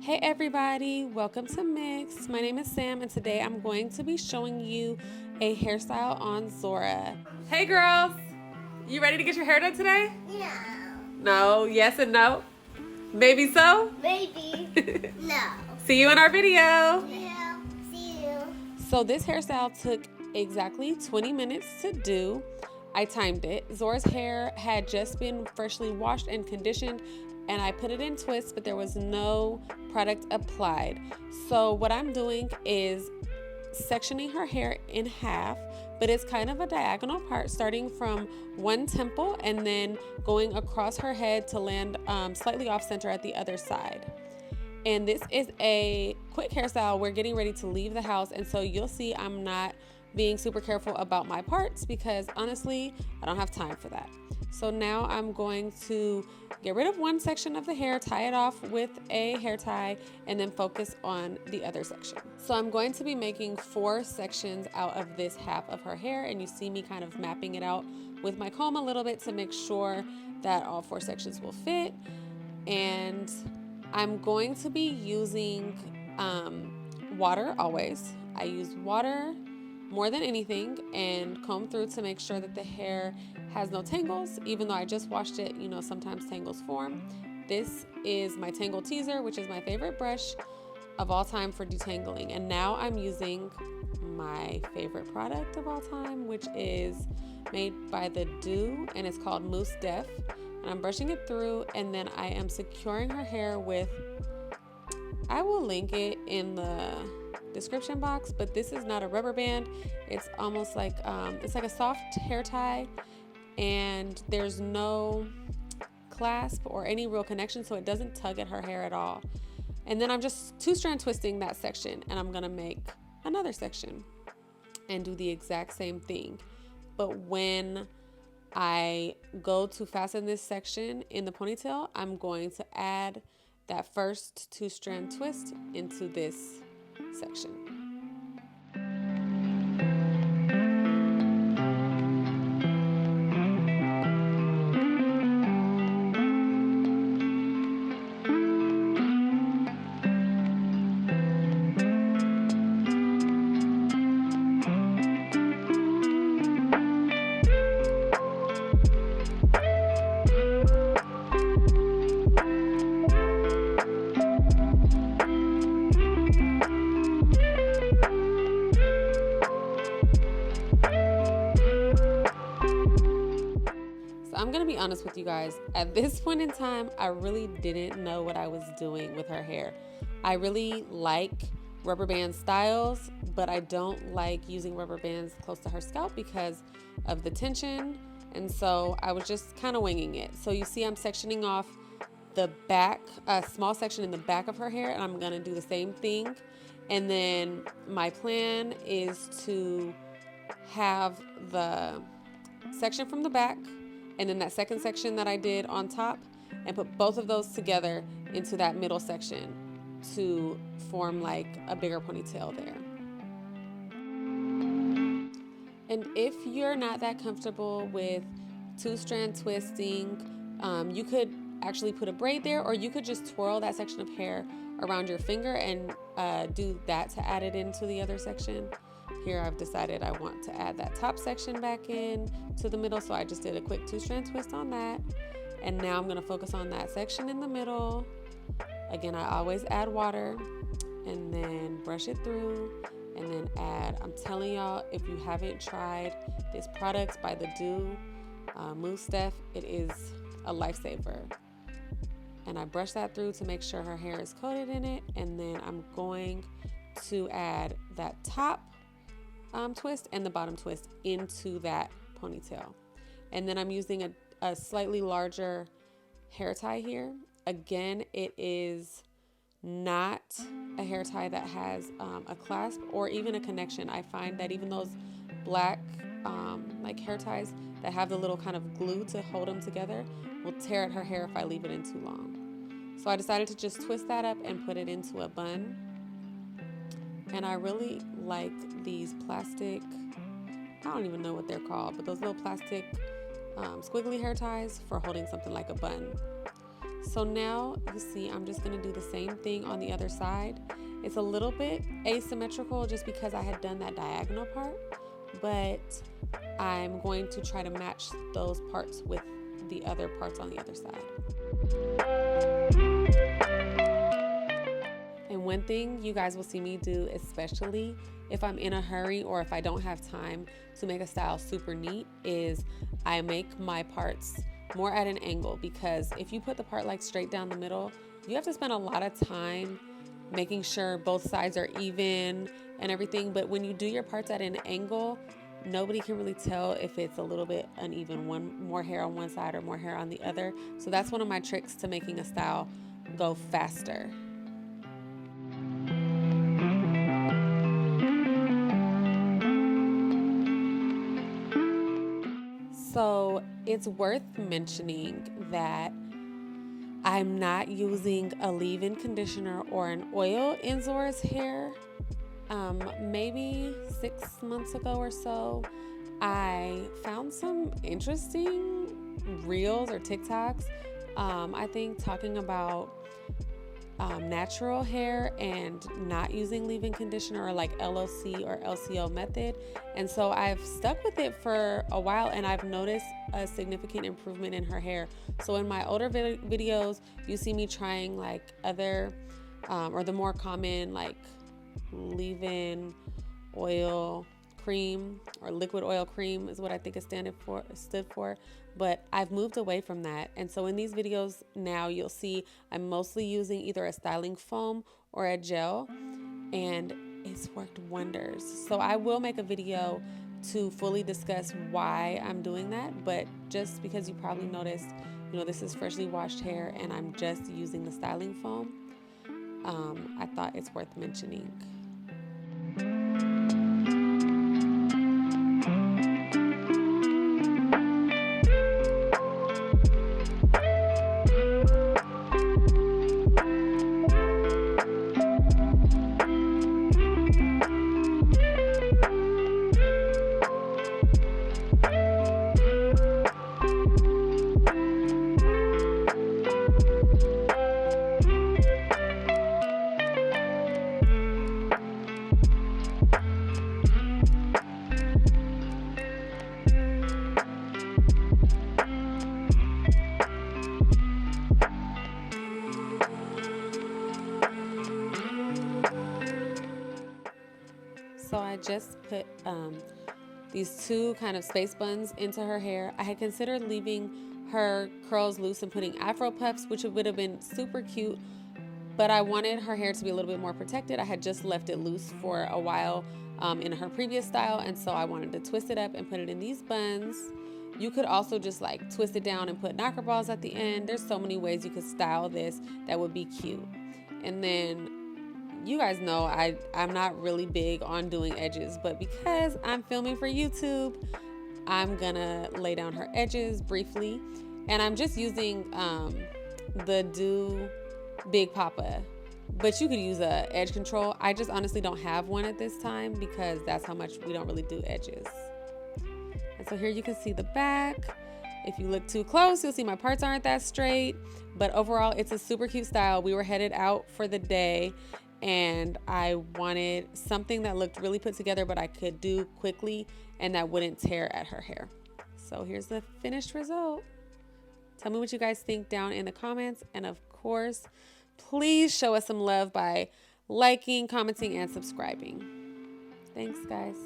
Hey everybody, welcome to Mix. My name is Sam and today I'm going to be showing you a hairstyle on Zora. Hey girls, you ready to get your hair done today? No. No, yes and no. Maybe so? Maybe. No. See you in our video. Yeah. See you. So this hairstyle took exactly 20 minutes to do. I timed it. Zora's hair had just been freshly washed and conditioned, and I put it in twists, but there was no product applied. So what I'm doing is sectioning her hair in half, but it's kind of a diagonal part starting from one temple and then going across her head to land slightly off center at the other side. And this is a quick hairstyle. We're getting ready to leave the house, and so you'll see I'm not being super careful about my parts because honestly, I don't have time for that. So now I'm going to get rid of one section of the hair, tie it off with a hair tie, and then focus on the other section. So I'm going to be making 4 sections out of this half of her hair, and you see me kind of mapping it out with my comb a little bit to make sure that all 4 sections will fit. And I'm going to be using water always. I use water more than anything and comb through to make sure that the hair has no tangles. Even though I just washed it, you know, sometimes tangles form. This is my Tangle Teaser, which is my favorite brush of all time for detangling. And now I'm using my favorite product of all time, which is made by the Do, and it's called Mousse Def. And I'm brushing it through, and then I am securing her hair with, I will link it in the description box, but this is not a rubber band. It's almost like it's like a soft hair tie, and there's no clasp or any real connection, so it doesn't tug at her hair at all. And then I'm just 2-strand twisting that section, and I'm gonna make another section and do the exact same thing. But when I go to fasten this section in the ponytail, I'm going to add that first 2-strand twist into this section. I'm gonna be honest with you guys. At this point in time, I really didn't know what I was doing with her hair. I really like rubber band styles, but I don't like using rubber bands close to her scalp because of the tension. And so I was just kind of winging it. So you see I'm sectioning off the back, a small section in the back of her hair, and I'm gonna do the same thing. And then my plan is to have the section from the back and then that second section that I did on top, and put both of those together into that middle section to form like a bigger ponytail there. And if you're not that comfortable with 2-strand twisting, you could actually put a braid there, or you could just twirl that section of hair around your finger and do that to add it into the other section. Here I've decided I want to add that top section back in to the middle, so I just did a quick 2-strand twist on that. And now I'm going to focus on that section in the middle. Again, I always add water and then brush it through and then add. I'm telling y'all, if you haven't tried this product by the Do, Mousse Def, it is a lifesaver. And I brush that through to make sure her hair is coated in it, and then I'm going to add that top twist and the bottom twist into that ponytail. And then I'm using a slightly larger hair tie here. Again, it is not a hair tie that has a clasp or even a connection. I find that even those black like hair ties that have the little kind of glue to hold them together will tear at her hair if I leave it in too long. So I decided to just twist that up and put it into a bun. And I really like these plastic, I don't even know what they're called, but those little plastic squiggly hair ties for holding something like a bun. So now you see I'm just going to do the same thing on the other side. It's a little bit asymmetrical just because I had done that diagonal part, but I'm going to try to match those parts with the other parts on the other side. And one thing you guys will see me do, especially if I'm in a hurry or if I don't have time to make a style super neat, is I make my parts more at an angle, because if you put the part like straight down the middle, you have to spend a lot of time making sure both sides are even and everything. But when you do your parts at an angle, nobody can really tell if it's a little bit uneven, more hair on one side or more hair on the other. So that's one of my tricks to making a style go faster. So it's worth mentioning that I'm not using a leave-in conditioner or an oil in Zora's hair. Maybe 6 months ago or so, I found some interesting reels or TikToks, I think talking about natural hair and not using leave-in conditioner, or like LOC or LCO method. And so I've stuck with it for a while, and I've noticed a significant improvement in her hair. So in my older videos, you see me trying like other or the more common like leave-in oil cream, or liquid oil cream is what I think it stood for. But I've moved away from that. And so in these videos now, you'll see I'm mostly using either a styling foam or a gel, and it's worked wonders. So I will make a video to fully discuss why I'm doing that. But just because you probably noticed, this is freshly washed hair and I'm just using the styling foam, I thought it's worth mentioning. So I just put these two kind of space buns into her hair. I had considered leaving her curls loose and putting Afro puffs, which would have been super cute, but I wanted her hair to be a little bit more protected. I had just left it loose for a while in her previous style, and so I wanted to twist it up and put it in these buns. You could also just like twist it down and put knocker balls at the end. There's so many ways you could style this that would be cute. And then you guys know I'm not really big on doing edges, but because I'm filming for YouTube, I'm gonna lay down her edges briefly. And I'm just using the Do Big Papa, but you could use a edge control. I just honestly don't have one at this time because that's how much we don't really do edges. And so here you can see the back. If you look too close, you'll see my parts aren't that straight, but overall it's a super cute style. We were headed out for the day and I wanted something that looked really put together, but I could do quickly and that wouldn't tear at her hair. So here's the finished result. Tell me what you guys think down in the comments. And of course, please show us some love by liking, commenting, and subscribing. Thanks, guys.